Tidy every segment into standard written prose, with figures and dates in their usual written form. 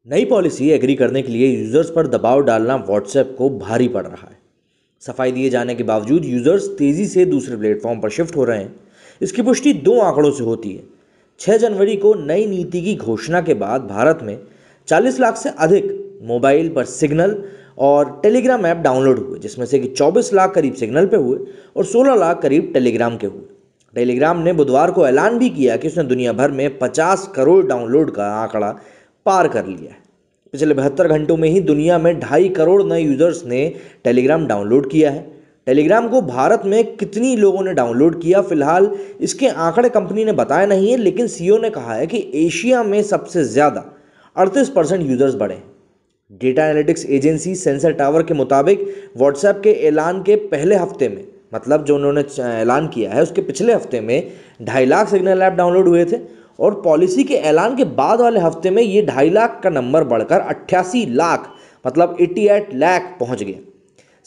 नई policy agree करने के लिए यूजर्स पर दबाव डालना व्हाट्सएप को भारी पड़ रहा है। सफाई दिए जाने के बावजूद यूजर्स तेजी से दूसरे प्लेटफॉर्म पर शिफ्ट हो रहे हैं। इसकी पुष्टि दो आंकड़ों से होती है। 6 जनवरी को नई नीति की घोषणा के बाद भारत में 40 लाख से अधिक मोबाइल पर सिग्नल और टेलीग्राम ऐप डाउनलोड हुए, जिसमें से कि 24 लाख करीब सिग्नल पे हुए और 16 लाख करीब टेलीग्राम के हुए। टेलीग्राम ने बुधवार को ऐलान भी किया कि उसने दुनिया भर में 50 करोड़ डाउनलोड का आंकड़ा पार कर लिया है। पिछले 72 घंटों में ही दुनिया में 2.5 करोड़ नए यूजर्स ने टेलीग्राम डाउनलोड किया है। टेलीग्राम को भारत में कितनी लोगों ने डाउनलोड किया, फिलहाल इसके आंकड़े कंपनी ने बताया नहीं है, लेकिन सीईओ ने कहा है कि एशिया में सबसे ज़्यादा 38% यूजर्स बढ़े। Data analytics agency sensor tower के मुताबिक व्हाट्सएप के ऐलान के पहले हफ्ते में, मतलब जो उन्होंने ऐलान किया है उसके पिछले हफ्ते में 2.5 लाख सिग्नल ऐप डाउनलोड हुए थे और पॉलिसी के ऐलान के बाद वाले हफ्ते में ये 2.5 लाख का नंबर बढ़कर 88 लाख मतलब 88 लाख पहुंच गया।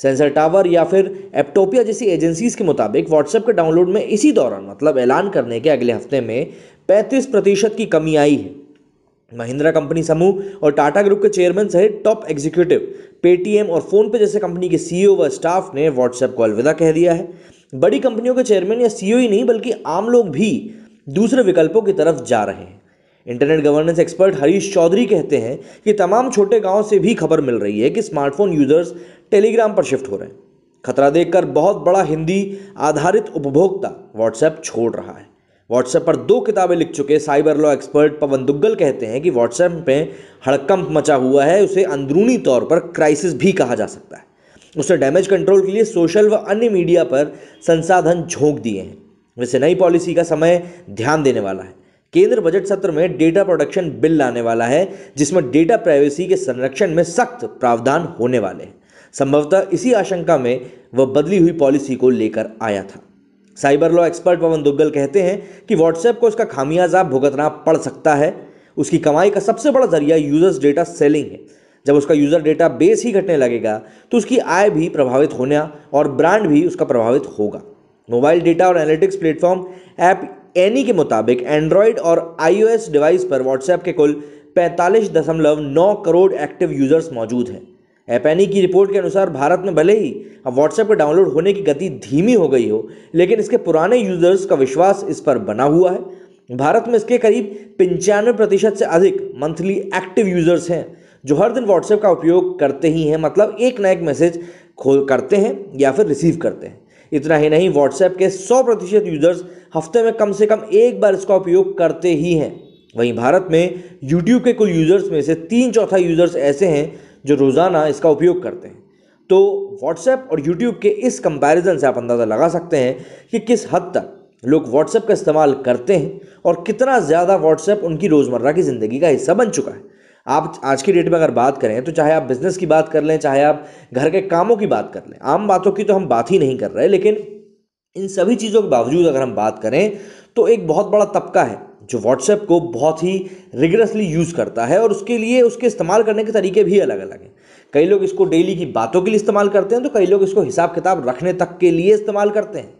सेंसर टावर या फिर एप्टोपिया जैसी एजेंसीज के मुताबिक व्हाट्सएप के डाउनलोड में इसी दौरान, मतलब ऐलान करने के अगले हफ्ते में 35% की कमी आई है। महिंद्रा कंपनी समूह और टाटा ग्रुप के चेयरमैन सहित टॉप एग्जीक्यूटिव, पेटीएम और फोनपे जैसे कंपनी के सीईओ व स्टाफ ने व्हाट्सएप को अलविदा कह दिया है। बड़ी कंपनियों के चेयरमैन या सीईओ ही नहीं बल्कि आम लोग भी दूसरे विकल्पों की तरफ जा रहे हैं। Internet governance expert Harish Chaudhary कहते हैं कि तमाम छोटे गांव से भी खबर मिल रही है कि स्मार्टफोन यूजर्स टेलीग्राम पर शिफ्ट हो रहे हैं। खतरा देखकर बहुत बड़ा हिंदी आधारित उपभोक्ता व्हाट्सएप छोड़ रहा है। व्हाट्सएप पर 2 किताबें लिख चुके साइबर लॉ एक्सपर्ट पवन दुग्गल कहते हैं कि व्हाट्सएप में हड़कंप मचा हुआ है, उसे अंदरूनी तौर पर क्राइसिस भी कहा जा सकता है। उसने डैमेज कंट्रोल के लिए सोशल व अन्य मीडिया पर संसाधन झोंक दिए हैं। वैसे नई पॉलिसी का समय ध्यान देने वाला है। केंद्र बजट सत्र में डेटा प्रोटेक्शन बिल लाने वाला है, जिसमें डेटा प्राइवेसी के संरक्षण में सख्त प्रावधान होने वाले हैं। संभवतः इसी आशंका में वह बदली हुई पॉलिसी को लेकर आया था। साइबर लॉ एक्सपर्ट पवन दुग्गल कहते हैं कि व्हाट्सएप को इसका खामियाजा भुगतना पड़ सकता है। उसकी कमाई का सबसे बड़ा जरिया यूजर्स डेटा सेलिंग है। जब उसका यूजर डेटा बेस ही घटने लगेगा तो उसकी आय भी प्रभावित होना और ब्रांड भी उसका प्रभावित होगा। मोबाइल डेटा और एनालिटिक्स प्लेटफॉर्म ऐप एनी के मुताबिक एंड्रॉयड और आईओएस डिवाइस पर व्हाट्सएप के कुल 45.9 करोड़ एक्टिव यूजर्स मौजूद हैं। ऐप एनी की रिपोर्ट के अनुसार भारत में भले ही अब व्हाट्सएप के डाउनलोड होने की गति धीमी हो गई हो, लेकिन इसके पुराने यूजर्स का विश्वास इस पर बना हुआ है। भारत में इसके करीब 95% से अधिक मंथली एक्टिव यूजर्स हैं जो हर दिन व्हाट्सएप का उपयोग करते ही हैं, मतलब एक ना एक मैसेज खोल करते हैं या फिर रिसीव करते हैं। इतना ही नहीं, व्हाट्सएप के 100% यूजर्स हफ्ते में कम से कम एक बार इसका उपयोग करते ही हैं। वहीं भारत में यूट्यूब के कुल यूजर्स में से 3/4 यूजर्स ऐसे हैं जो रोज़ाना इसका उपयोग करते हैं। तो व्हाट्सएप और यूट्यूब के इस कंपैरिजन से आप अंदाज़ा लगा सकते हैं कि किस हद तक लोग व्हाट्सएप का इस्तेमाल करते हैं और कितना ज़्यादा व्हाट्सएप उनकी रोज़मर्रा की ज़िंदगी का हिस्सा बन चुका है। आप आज की डेट में अगर बात करें तो चाहे आप बिजनेस की बात कर लें, चाहे आप घर के कामों की बात कर लें, आम बातों की तो हम बात ही नहीं कर रहे, लेकिन इन सभी चीज़ों के बावजूद अगर हम बात करें तो एक बहुत बड़ा तबका है जो व्हाट्सएप को बहुत ही रिगरसली यूज़ करता है और उसके लिए उसके इस्तेमाल करने के तरीके भी अलग अलग हैं। कई लोग इसको डेली की बातों के लिए इस्तेमाल करते हैं तो कई लोग इसको हिसाब किताब रखने तक के लिए इस्तेमाल करते हैं।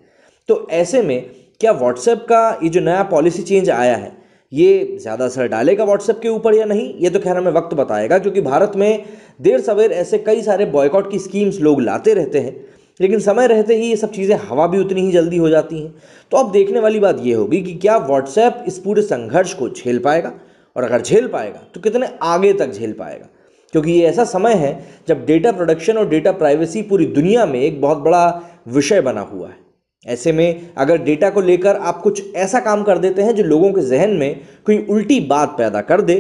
तो ऐसे में क्या व्हाट्सएप का ये जो नया पॉलिसी चेंज आया है ये ज़्यादा असर डालेगा व्हाट्सएप के ऊपर या नहीं, ये तो खैर हमें वक्त बताएगा, क्योंकि भारत में देर सवेर ऐसे कई सारे बॉयकॉट की स्कीम्स लोग लाते रहते हैं, लेकिन समय रहते ही ये सब चीज़ें हवा भी उतनी ही जल्दी हो जाती हैं। तो अब देखने वाली बात ये होगी कि क्या व्हाट्सएप इस पूरे संघर्ष को झेल पाएगा, और अगर झेल पाएगा तो कितने आगे तक झेल पाएगा, क्योंकि ये ऐसा समय है जब डेटा प्रोटेक्शन और डेटा प्राइवेसी पूरी दुनिया में एक बहुत बड़ा विषय बना हुआ है। ऐसे में अगर डेटा को लेकर आप कुछ ऐसा काम कर देते हैं जो लोगों के जहन में कोई उल्टी बात पैदा कर दे,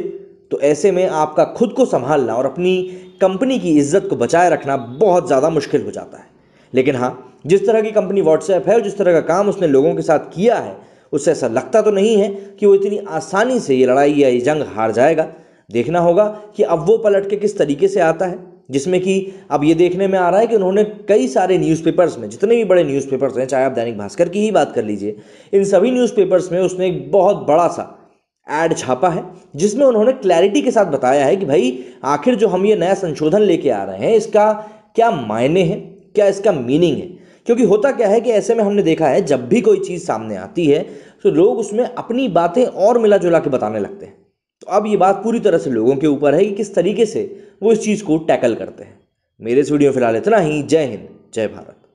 तो ऐसे में आपका खुद को संभालना और अपनी कंपनी की इज्जत को बचाए रखना बहुत ज़्यादा मुश्किल हो जाता है। लेकिन हाँ, जिस तरह की कंपनी व्हाट्सएप है और जिस तरह का काम उसने लोगों के साथ किया है, उससे ऐसा लगता तो नहीं है कि वो इतनी आसानी से ये लड़ाई या ये जंग हार जाएगा। देखना होगा कि अब वो पलट के किस तरीके से आता है, जिसमें कि अब ये देखने में आ रहा है कि उन्होंने कई सारे न्यूज़पेपर्स में, जितने भी बड़े न्यूज़पेपर्स हैं, चाहे आप दैनिक भास्कर की ही बात कर लीजिए, इन सभी न्यूज़पेपर्स में उसने एक बहुत बड़ा सा ऐड छापा है जिसमें उन्होंने क्लैरिटी के साथ बताया है कि भाई आखिर जो हम ये नया संशोधन लेके आ रहे हैं इसका क्या मायने हैं, क्या इसका मीनिंग है। क्योंकि होता क्या है कि ऐसे में हमने देखा है जब भी कोई चीज़ सामने आती है तो लोग उसमें अपनी बातें और मिला जुला के बताने लगते हैं। तो अब ये बात पूरी तरह से लोगों के ऊपर है कि किस तरीके से वो इस चीज़ को टैकल करते हैं। मेरे इस वीडियो में फिलहाल इतना ही। जय हिंद, जय भारत।